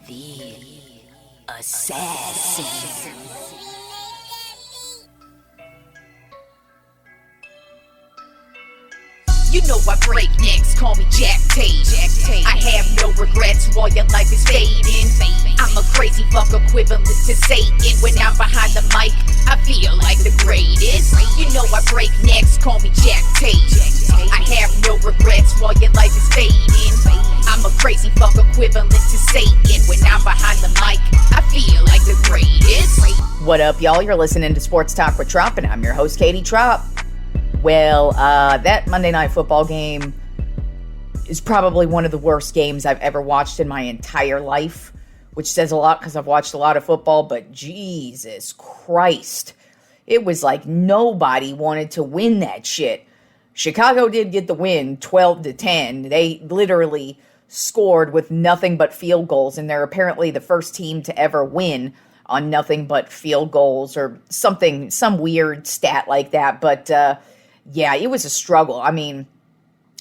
The assassin. You know I break necks, call me Jack Tate. I have no regrets while your life is fading. I'm a crazy fuck equivalent to Satan. When I'm behind the mic, I feel like the greatest. You know I break necks, call me Jack Tate. I have no regrets while your life is fading. I'm a crazy fuck equivalent to Satan. When I'm behind the mic, I feel like the greatest. What up, y'all? You're listening to Sports Talk with Tropp, and I'm your host, Katie Tropp. Well, that Monday Night Football game is probably one of the worst games I've ever watched in my entire life, which says a lot because I've watched a lot of football, but Jesus Christ. It was like nobody wanted to win that shit. Chicago did get the win 12-10. They literally scored with nothing but field goals, and they're apparently the first team to ever win on nothing but field goals or something, some weird stat like that. But yeah, it was a struggle. I mean,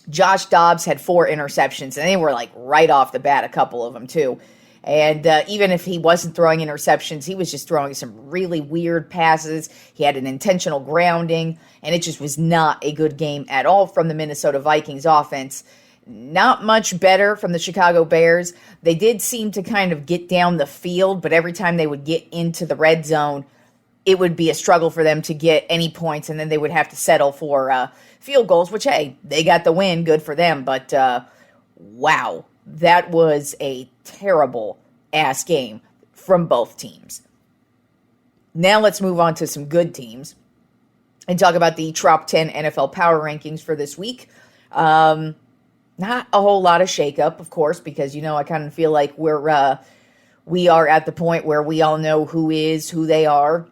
Josh Dobbs had 4 interceptions, and they were like right off the bat, a couple of them too. And even if he wasn't throwing interceptions, he was just throwing some really weird passes. He had an intentional grounding, and it just was not a good game at all from the Minnesota Vikings offense. Not much better from the Chicago Bears. They did seem to kind of get down the field, but every time they would get into the red zone, it would be a struggle for them to get any points, and then they would have to settle for field goals, which, hey, they got the win. Good for them. But, wow, that was a terrible-ass game from both teams. Now let's move on to some good teams and talk about the Tropp 10 NFL Power Rankings for this week. Not a whole lot of shakeup, of course, because, you know, I kind of feel like we are at the point where we all know who they are.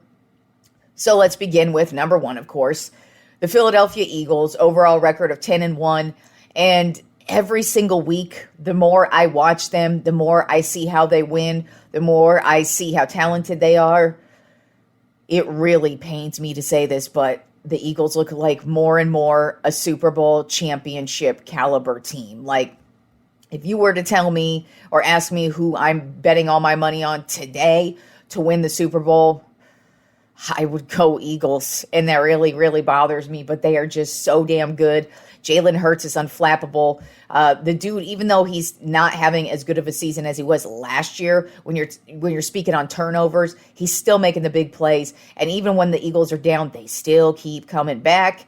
So let's begin with number 1, of course, the Philadelphia Eagles, overall record of 10-1. And every single week, the more I watch them, the more I see how they win, the more I see how talented they are. It really pains me to say this, but the Eagles look like more and more a Super Bowl championship caliber team. Like, if you were to tell me or ask me who I'm betting all my money on today to win the Super Bowl, I would go Eagles, and that really, really bothers me, but they are just so damn good. Jalen Hurts is unflappable. The dude, even though he's not having as good of a season as he was last year, when you're speaking on turnovers, he's still making the big plays. And even when the Eagles are down, they still keep coming back.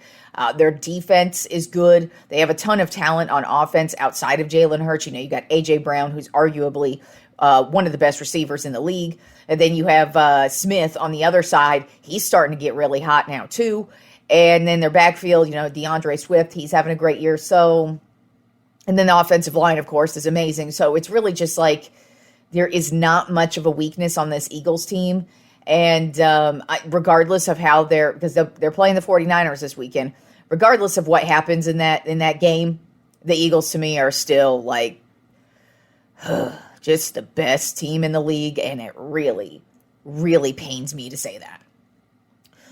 Their defense is good. They have a ton of talent on offense outside of Jalen Hurts. You know, you got A.J. Brown, who's arguably one of the best receivers in the league. And then you have Smith on the other side. He's starting to get really hot now, too. And then their backfield, you know, DeAndre Swift, he's having a great year. So, and then the offensive line, of course, is amazing. So it's really just like there is not much of a weakness on this Eagles team. And regardless of how because they're playing the 49ers this weekend, regardless of what happens in that game, the Eagles to me are still like just the best team in the league. And it really, really pains me to say that.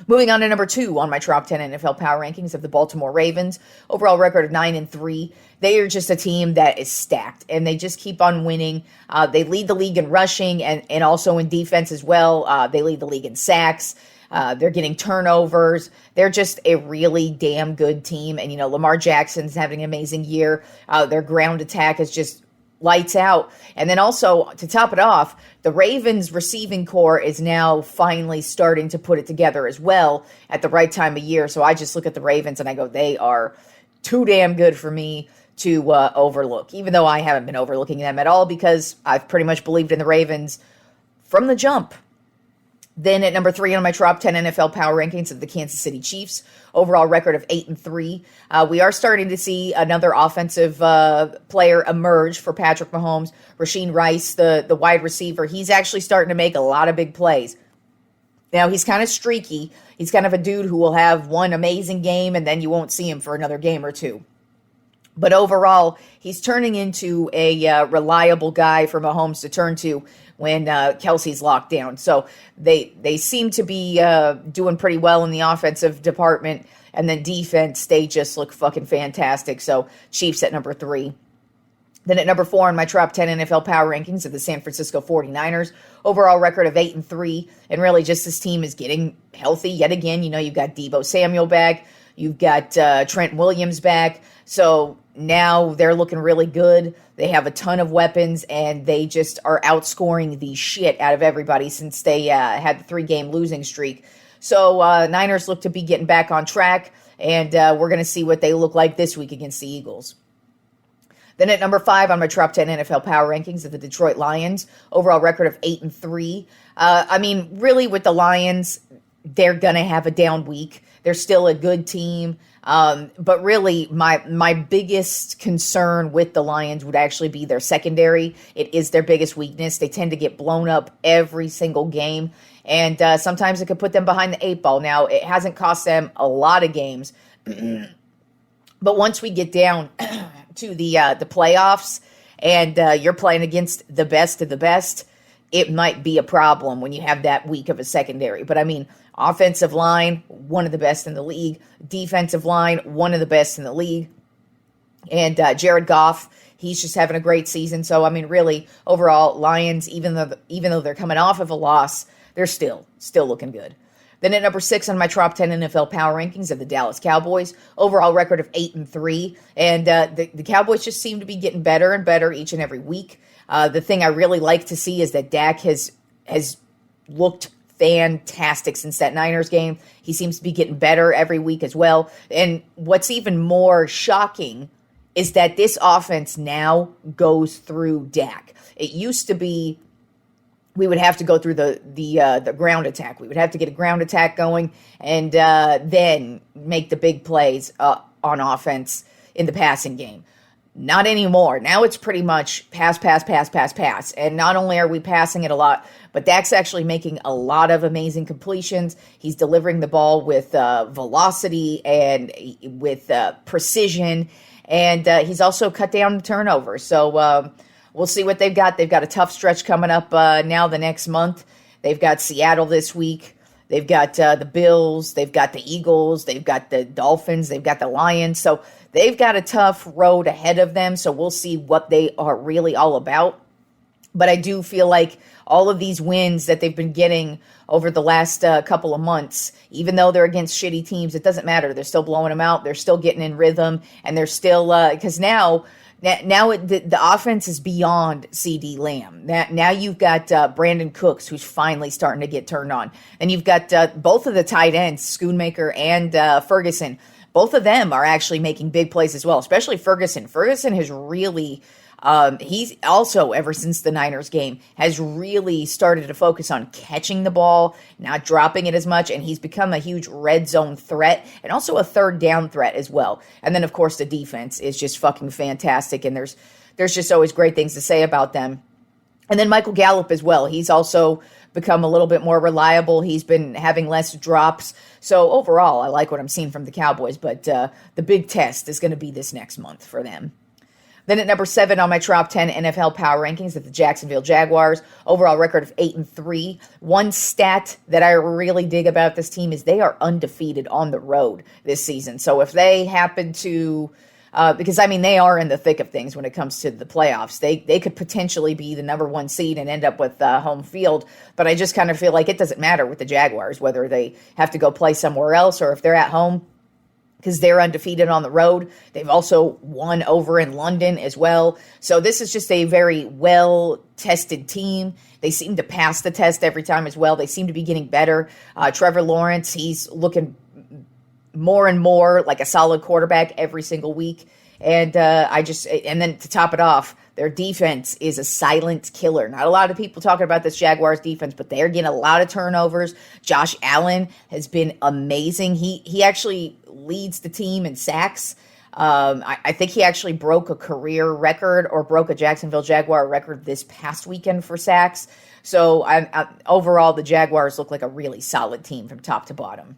Moving on to number 2 on my Tropp 10 NFL Power Rankings of the Baltimore Ravens. Overall record of 9-3. They are just a team that is stacked, and they just keep on winning. They lead the league in rushing and also in defense as well. They lead the league in sacks. They're getting turnovers. They're just a really damn good team. And, you know, Lamar Jackson's having an amazing year. Their ground attack is just lights out. And then also, to top it off, the Ravens receiving core is now finally starting to put it together as well at the right time of year. So I just look at the Ravens and I go, they are too damn good for me to overlook, even though I haven't been overlooking them at all because I've pretty much believed in the Ravens from the jump. Then at number 3 on my Tropp 10 NFL Power Rankings of the Kansas City Chiefs, overall record of 8-3. We are starting to see another offensive player emerge for Patrick Mahomes. Rasheen Rice, the wide receiver, he's actually starting to make a lot of big plays. Now, he's kind of streaky. He's kind of a dude who will have one amazing game, and then you won't see him for another game or two. But overall, he's turning into a reliable guy for Mahomes to turn to when Kelsey's locked down. So they seem to be doing pretty well in the offensive department. And then defense, they just look fucking fantastic. So Chiefs at number 3. Then at number 4 on my top 10 NFL power rankings of the San Francisco 49ers, overall record of 8-3. And really just this team is getting healthy yet again. You know, you've got Deebo Samuel back. You've got Trent Williams back. So now they're looking really good. They have a ton of weapons, and they just are outscoring the shit out of everybody since they had the 3-game losing streak. So Niners look to be getting back on track, and we're going to see what they look like this week against the Eagles. Then at number 5 on my top 10 NFL power rankings of the Detroit Lions, overall record of 8-3. I mean, really with the Lions, they're going to have a down week. They're still a good team. But really, my biggest concern with the Lions would actually be their secondary. It is their biggest weakness. They tend to get blown up every single game, and sometimes it could put them behind the 8 ball. Now, it hasn't cost them a lot of games, but once we get down to the playoffs and you're playing against the best of the best, it might be a problem when you have that weak of a secondary. But I mean, offensive line, one of the best in the league. Defensive line, one of the best in the league. And Jared Goff, he's just having a great season. So, I mean, really, overall, Lions, even though they're coming off of a loss, they're still looking good. Then at number 6 on my top 10 NFL power rankings of the Dallas Cowboys, overall record of 8-3. And the Cowboys just seem to be getting better and better each and every week. The thing I really like to see is that Dak has looked fantastic since that Niners game. He seems to be getting better every week as well. And what's even more shocking is that this offense now goes through Dak. It used to be we would have to go through the ground attack. We would have to get a ground attack going and then make the big plays on offense in the passing game. Not anymore. Now it's pretty much pass. And not only are we passing it a lot, but Dak's actually making a lot of amazing completions. He's delivering the ball with velocity and with precision. And he's also cut down the turnovers. So we'll see what they've got. They've got a tough stretch coming up now the next month. They've got Seattle this week. They've got the Bills. They've got the Eagles. They've got the Dolphins. They've got the Lions. So they've got a tough road ahead of them. So we'll see what they are really all about. But I do feel like all of these wins that they've been getting over the last couple of months, even though they're against shitty teams, it doesn't matter. They're still blowing them out. They're still getting in rhythm. And they're still, because now the offense is beyond CD Lamb. Now you've got Brandon Cooks, who's finally starting to get turned on. And you've got both of the tight ends, Schoonmaker and Ferguson. Both of them are actually making big plays as well, especially Ferguson. Ferguson has really, he's also, ever since the Niners game, has really started to focus on catching the ball, not dropping it as much, and he's become a huge red zone threat and also a third down threat as well. And then, of course, the defense is just fucking fantastic, and there's just always great things to say about them. And then Michael Gallup as well. He's also become a little bit more reliable. He's been having less drops. So overall, I like what I'm seeing from the Cowboys, but the big test is going to be this next month for them. Then at number 7 on my top 10 NFL power rankings of the Jacksonville Jaguars, overall record of 8-3. One stat that I really dig about this team is they are undefeated on the road this season. So if they happen to, because I mean they are in the thick of things when it comes to the playoffs, they could potentially be the number 1 seed and end up with home field. But I just kind of feel like it doesn't matter with the Jaguars whether they have to go play somewhere else or if they're at home, because they're undefeated on the road. They've also won over in London as well. So this is just a very well-tested team. They seem to pass the test every time as well. They seem to be getting better. Trevor Lawrence, he's looking more and more like a solid quarterback every single week. And then to top it off, their defense is a silent killer. Not a lot of people talking about this Jaguars defense, but they're getting a lot of turnovers. Josh Allen has been amazing. He actually leads the team in sacks. I think he actually broke a career record or broke a Jacksonville Jaguar record this past weekend for sacks. So overall, the Jaguars look like a really solid team from top to bottom.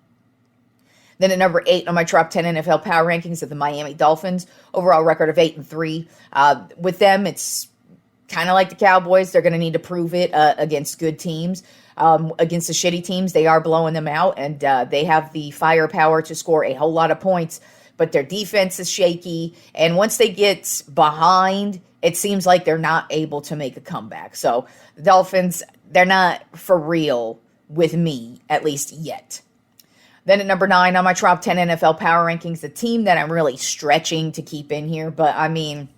Then at number 8 on my top 10 NFL power rankings of the Miami Dolphins, overall record of 8-3. With them, it's kind of like the Cowboys. They're going to need to prove it against good teams. Against the shitty teams, they are blowing them out, and they have the firepower to score a whole lot of points. but their defense is shaky. And once they get behind, it seems like they're not able to make a comeback. So the Dolphins, they're not for real with me, at least yet. Then at number 9 on my Tropp 10 NFL Power Rankings, the team that I'm really stretching to keep in here. But, I mean,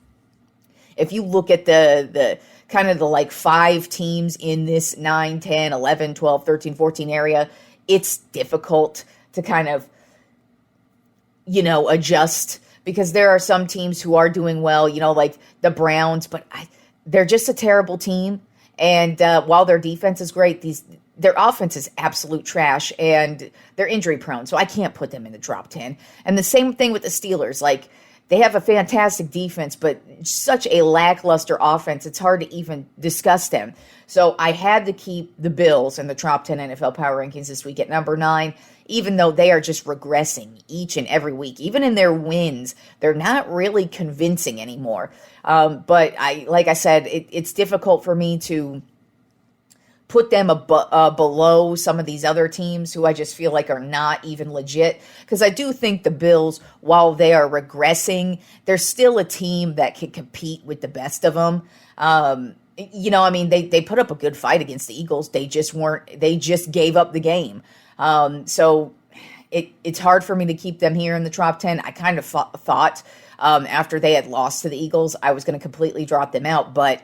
if you look at the kind of the like 5 teams in this 9, 10, 11, 12, 13, 14 area, it's difficult to kind of, adjust, because there are some teams who are doing well, like the Browns, but they're just a terrible team. And while their defense is great, their offense is absolute trash, and they're injury prone. So I can't put them in the top 10. And the same thing with the Steelers. Like, they have a fantastic defense, but such a lackluster offense, it's hard to even discuss them. So I had to keep the Bills in the top 10 NFL Power Rankings this week at number 9, even though they are just regressing each and every week. Even in their wins, they're not really convincing anymore. But like I said, it's difficult for me to put them below some of these other teams who I just feel like are not even legit. Because I do think the Bills, while they are regressing, they're still a team that can compete with the best of them. They put up a good fight against the Eagles. They just gave up the game. So it's hard for me to keep them here in the top 10. I kind of thought after they had lost to the Eagles, I was going to completely drop them out. But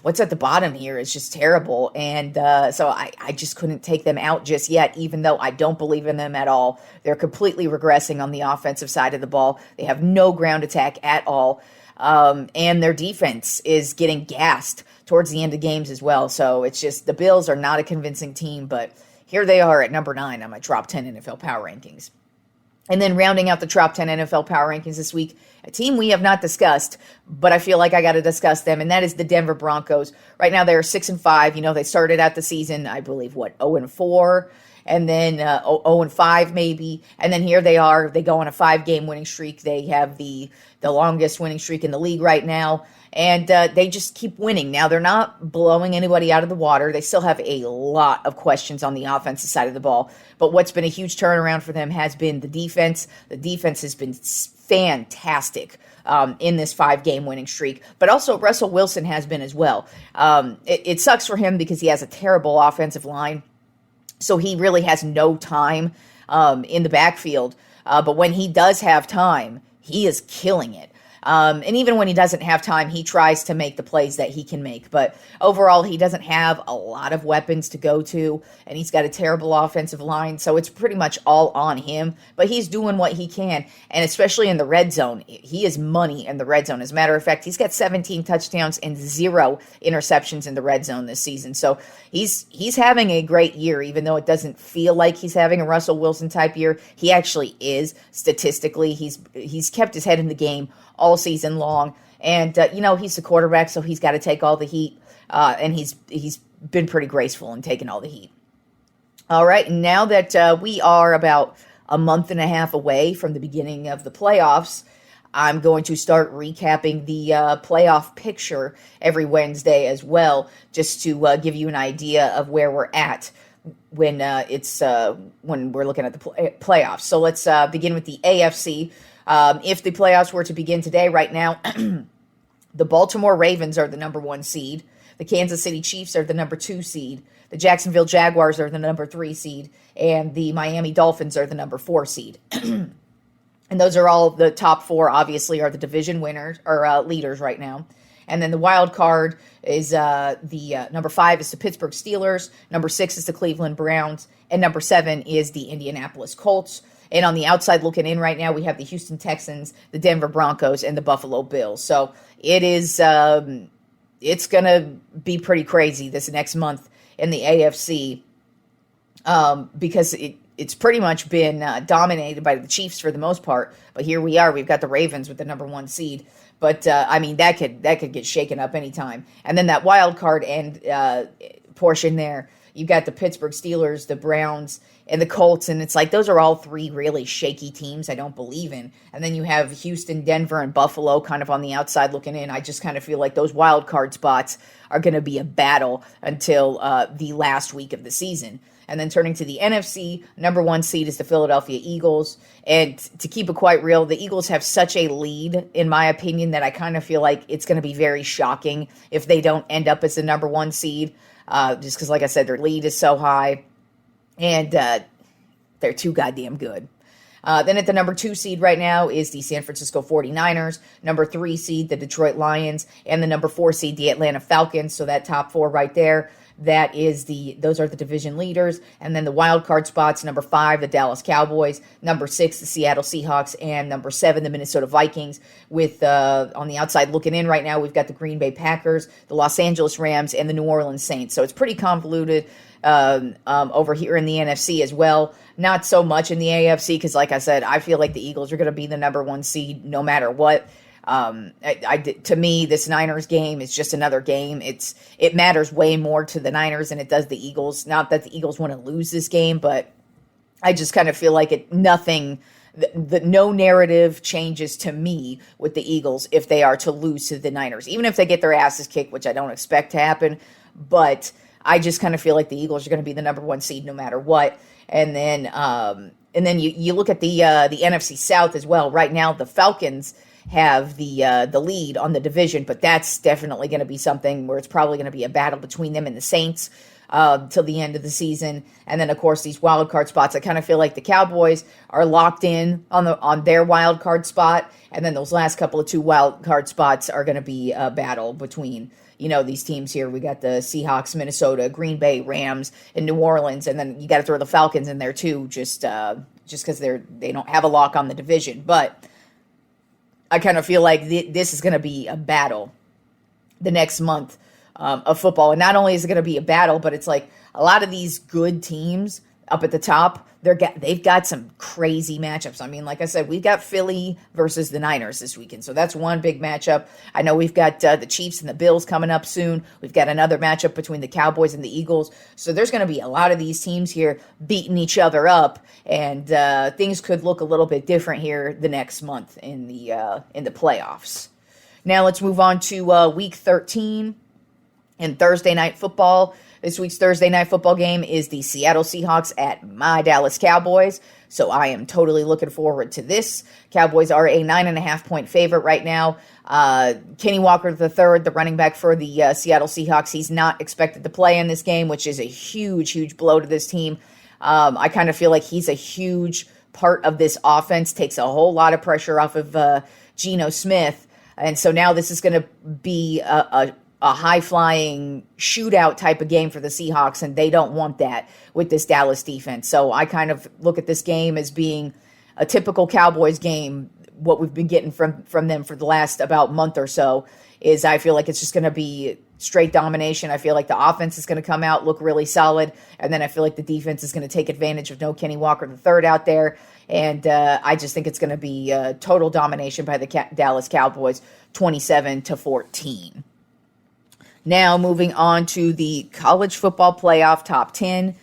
what's at the bottom here is just terrible. And so I just couldn't take them out just yet, even though I don't believe in them at all. They're completely regressing on the offensive side of the ball. They have no ground attack at all. And their defense is getting gassed towards the end of games as well. So it's just the Bills are not a convincing team, but here they are at number 9 on my top 10 NFL Power Rankings. And then rounding out the top 10 NFL Power Rankings this week, a team we have not discussed, but I feel like I got to discuss them, and that is the Denver Broncos. Right now they are 6-5. They started out the season, I believe, 0-4, and then 0-5 maybe, and then here they are. They go on a 5-game winning streak. They have the longest winning streak in the league right now, and they just keep winning. Now, they're not blowing anybody out of the water. They still have a lot of questions on the offensive side of the ball, but what's been a huge turnaround for them has been the defense. The defense has been fantastic in this 5-game winning streak, but also Russell Wilson has been as well. It sucks for him because he has a terrible offensive line, so he really has no time in the backfield, but when he does have time, he is killing it. And even when he doesn't have time, he tries to make the plays that he can make. But overall, he doesn't have a lot of weapons to go to, and he's got a terrible offensive line, so it's pretty much all on him. But he's doing what he can, and especially in the red zone, he is money in the red zone. As a matter of fact, he's got 17 touchdowns and 0 interceptions in the red zone this season. So he's having a great year, even though it doesn't feel like he's having a Russell Wilson type year. He actually is. Statistically, he's kept his head in the game all season long, and he's the quarterback, so he's got to take all the heat, and he's been pretty graceful in taking all the heat. All right, and now that we are about a month and a half away from the beginning of the playoffs, I'm going to start recapping the playoff picture every Wednesday as well, just to give you an idea of where we're at when we're looking at the playoffs. So let's begin with the AFC. If the playoffs were to begin today, right now, the Baltimore Ravens are the number 1 seed. The Kansas City Chiefs are the number 2 seed. The Jacksonville Jaguars are the number 3 seed. And the Miami Dolphins are the number 4 seed. And those are all the top 4, obviously, are the division winners or leaders right now. And then the wild card is the number 5 is the Pittsburgh Steelers. Number 6 is the Cleveland Browns. And number 7 is the Indianapolis Colts. And on the outside looking in right now, we have the Houston Texans, the Denver Broncos, and the Buffalo Bills. So it is, it's going to be pretty crazy this next month in the AFC because it's pretty much been dominated by the Chiefs for the most part. But here we are. We've got the Ravens with the number 1 seed. But, that could get shaken up anytime. And then that wild card end portion there, you got the Pittsburgh Steelers, the Browns, and the Colts, and it's like those are all 3 really shaky teams I don't believe in. And then you have Houston, Denver, and Buffalo kind of on the outside looking in. I just kind of feel like those wild card spots are going to be a battle until the last week of the season. And then turning to the NFC, number 1 seed is the Philadelphia Eagles. And to keep it quite real, the Eagles have such a lead, in my opinion, that I kind of feel like it's going to be very shocking if they don't end up as the number 1 seed. Just because, like I said, their lead is so high. And they're too goddamn good. Then at the number 2 seed right now is the San Francisco 49ers, number 3 seed, the Detroit Lions, and the number 4 seed, the Atlanta Falcons. So that top 4 right there, those are the division leaders. And then the wild card spots, number 5, the Dallas Cowboys, number 6, the Seattle Seahawks, and number 7, the Minnesota Vikings. With on the outside looking in right now, we've got the Green Bay Packers, the Los Angeles Rams, and the New Orleans Saints. So it's pretty convoluted over here in the NFC as well. Not so much in the AFC because, like I said, I feel like the Eagles are going to be the number 1 seed no matter what. To me, this Niners game is just another game. It matters way more to the Niners than it does the Eagles. Not that the Eagles want to lose this game, but I just kind of feel like no narrative changes to me with the Eagles if they are to lose to the Niners, even if they get their asses kicked, which I don't expect to happen. But I just kind of feel like the Eagles are going to be the number 1 seed no matter what. And then you look at the NFC South as well. Right now, the Falcons have the lead on the division, but that's definitely going to be something where it's probably going to be a battle between them and the Saints till the end of the season. And then, of course, these wild card spots. I kind of feel like the Cowboys are locked in on their wild card spot, and then those last couple of 2 wild card spots are going to be a battle between these teams here. We got the Seahawks, Minnesota, Green Bay, Rams, and New Orleans, and then you got to throw the Falcons in there too, just because they don't have a lock on the division. But I kind of feel like this is going to be a battle the next month of football, and not only is it going to be a battle, but it's like a lot of these good teams up at the top. They've got some crazy matchups. I mean, like I said, we've got Philly versus the Niners this weekend. So that's one big matchup. I know we've got the Chiefs and the Bills coming up soon. We've got another matchup between the Cowboys and the Eagles. So there's going to be a lot of these teams here beating each other up. And things could look a little bit different here the next month in the playoffs. Now let's move on to Week 13 and Thursday Night Football. This week's Thursday Night Football game is the Seattle Seahawks at my Dallas Cowboys. So I am totally looking forward to this. Cowboys are a 9.5-point favorite right now. Kenny Walker III, the running back for the Seattle Seahawks, he's not expected to play in this game, which is a huge, huge blow to this team. I kind of feel like he's a huge part of this offense, takes a whole lot of pressure off of Geno Smith. And so now this is going to be a high-flying shootout type of game for the Seahawks, and they don't want that with this Dallas defense. So I kind of look at this game as being a typical Cowboys game. What we've been getting from them for the last about month or so is I feel like it's just going to be straight domination. I feel like the offense is going to come out, look really solid, and then I feel like the defense is going to take advantage of no Kenny Walker III out there, and I just think it's going to be total domination by the Dallas Cowboys, 27-14. Now, moving on to the college football playoff top 10.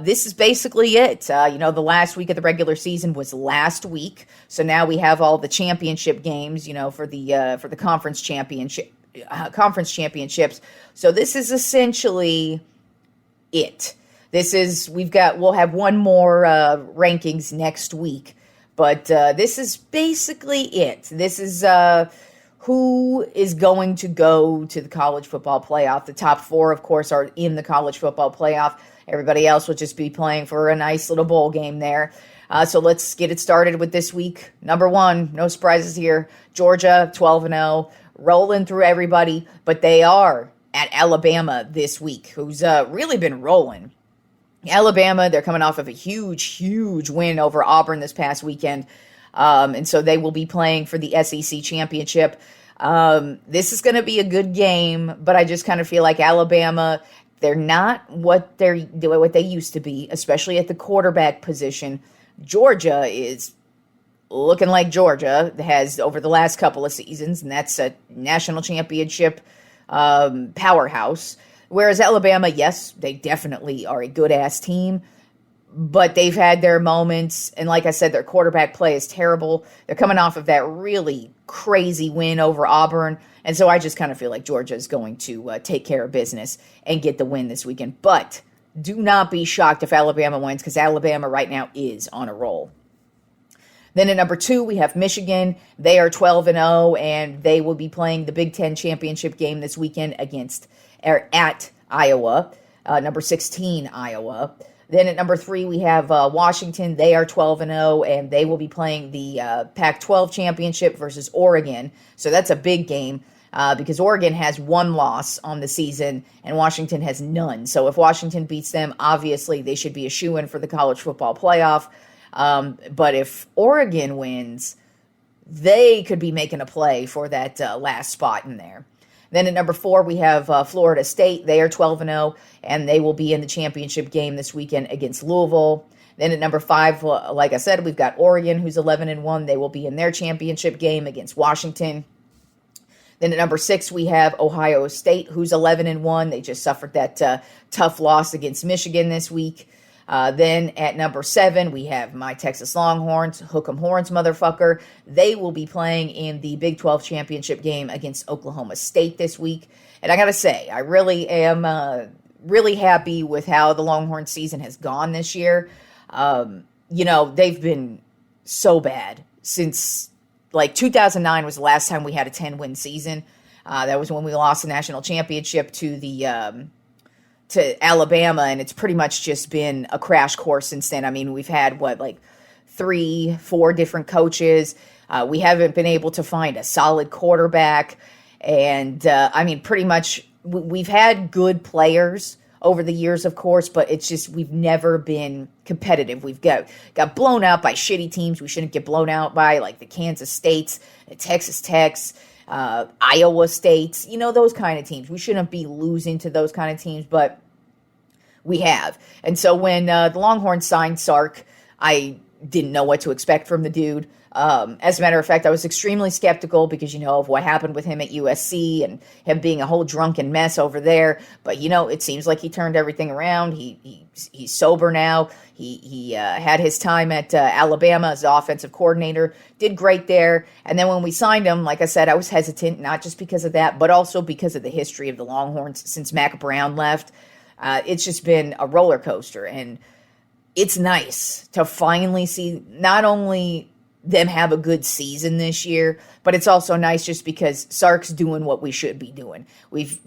This is basically it. The last week of the regular season was last week. So now we have all the championship games, for the conference championships. So this is essentially it. We'll have one more rankings next week, but this is basically it. This is who is going to go to the college football playoff. The top 4, of course, are in the college football playoff. Everybody else will just be playing for a nice little bowl game there. So let's get it started with this week. Number 1, no surprises here. Georgia, 12-0, rolling through everybody, but they are at Alabama this week, who's really been rolling. Alabama, they're coming off of a huge, huge win over Auburn this past weekend. And so they will be playing for the SEC championship. This is going to be a good game, but I just kind of feel like Alabama, they're not what they used to be, especially at the quarterback position. Georgia is looking like Georgia has over the last couple of seasons, and that's a national championship powerhouse. Whereas Alabama, yes, they definitely are a good-ass team, but they've had their moments, and like I said, their quarterback play is terrible. They're coming off of that really crazy win over Auburn, and so I just kind of feel like Georgia is going to take care of business and get the win this weekend. But do not be shocked if Alabama wins, because Alabama right now is on a roll. Then at number 2, we have Michigan. They are 12-0, and they will be playing the Big Ten championship game this weekend at Iowa, number 16 Iowa. Then at number 3, we have Washington. They are 12-0, and they will be playing the Pac-12 championship versus Oregon. So that's a big game because Oregon has 1 loss on the season, and Washington has none. So if Washington beats them, obviously they should be a shoo-in for the college football playoff. But if Oregon wins, they could be making a play for that last spot in there. Then at number 4, we have Florida State. They are 12-0, and they will be in the championship game this weekend against Louisville. Then at number 5, like I said, we've got Oregon, who's 11-1. They will be in their championship game against Washington. Then at number 6, we have Ohio State, who's 11-1. They just suffered that tough loss against Michigan this week. Then at number 7, we have my Texas Longhorns, Hook 'em Horns, motherfucker. They will be playing in the Big 12 championship game against Oklahoma State this week. And I got to say, I really am really happy with how the Longhorn season has gone this year. They've been so bad since, 2009 was the last time we had a 10-win season. That was when we lost the national championship to Alabama, and it's pretty much just been a crash course since then. I mean, we've had, 3-4 different coaches. We haven't been able to find a solid quarterback. And, pretty much we've had good players over the years, of course, but it's just we've never been competitive. We've got blown out by shitty teams we shouldn't get blown out by, like the Kansas States, the Texas Techs, Iowa States, those kind of teams. We shouldn't be losing to those kind of teams, but we have. And so when the Longhorns signed Sark, I didn't know what to expect from the dude. As a matter of fact, I was extremely skeptical because, of what happened with him at USC and him being a whole drunken mess over there. But, it seems like he turned everything around. He's sober now. He had his time at Alabama as the offensive coordinator, did great there. And then when we signed him, like I said, I was hesitant, not just because of that, but also because of the history of the Longhorns since Mac Brown left. It's just been a roller coaster. And it's nice to finally see not only them have a good season this year, but it's also nice just because Sark's doing what we should be doing. We've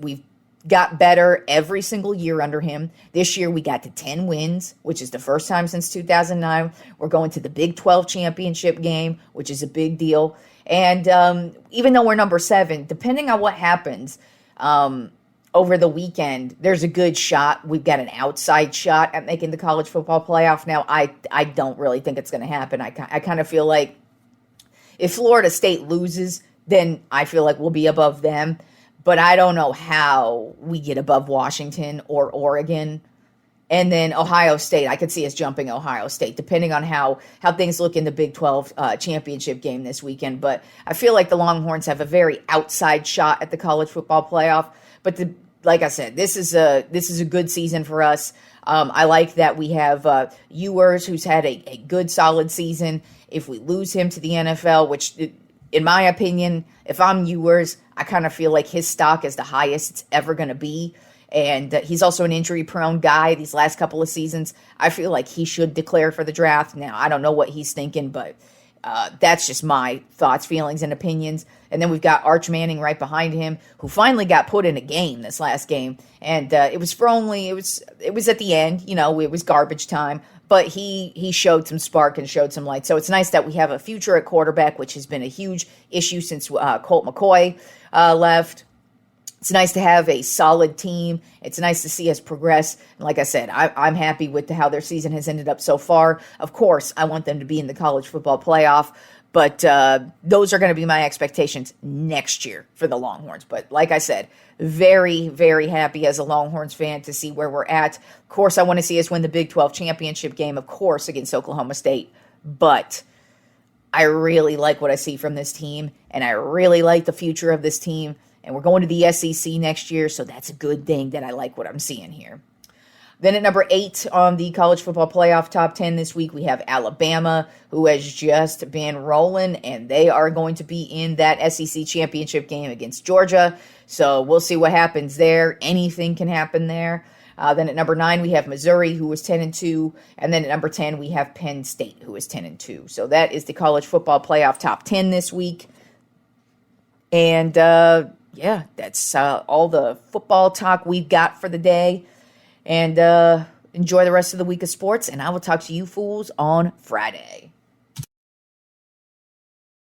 got better every single year under him. This year we got to 10 wins, which is the first time since 2009. We're going to the Big 12 championship game, which is a big deal. And even though we're number 7, depending on what happens over the weekend, there's a good shot. We've got an outside shot at making the college football playoff. Now, I don't really think it's going to happen. I kind of feel like if Florida State loses, then I feel like we'll be above them. But I don't know how we get above Washington or Oregon. And then Ohio State, I could see us jumping Ohio State, depending on how things look in the Big 12 championship game this weekend. But I feel like the Longhorns have a very outside shot at the college football playoff. But like I said, this is a good season for us. I like that we have Ewers, who's had a good, solid season. If we lose him to the NFL, which, in my opinion, if I'm Ewers, I kind of feel like his stock is the highest it's ever going to be. And he's also an injury-prone guy these last couple of seasons. I feel like he should declare for the draft. Now, I don't know what he's thinking, but that's just my thoughts, feelings, and opinions. And then we've got Arch Manning right behind him, who finally got put in a game this last game. And it was at the end, it was garbage time. But he showed some spark and showed some light. So it's nice that we have a future at quarterback, which has been a huge issue since Colt McCoy left. It's nice to have a solid team. It's nice to see us progress. And like I said, I'm happy with how their season has ended up so far. Of course, I want them to be in the college football playoff. But those are going to be my expectations next year for the Longhorns. But like I said, very, very happy as a Longhorns fan to see where we're at. Of course, I want to see us win the Big 12 championship game, of course, against Oklahoma State. But I really like what I see from this team, and I really like the future of this team. And we're going to the SEC next year, so that's a good thing that I like what I'm seeing here. Then at number 8 on the college football playoff top 10 this week, we have Alabama, who has just been rolling, and they are going to be in that SEC championship game against Georgia. So we'll see what happens there. Anything can happen there. Then at number 9, we have Missouri, who is 10-2. And then at number 10, we have Penn State, who is 10-2. So that is the college football playoff top 10 this week. And, yeah, that's all the football talk we've got for the day. And enjoy the rest of the week of sports. And I will talk to you fools on Friday.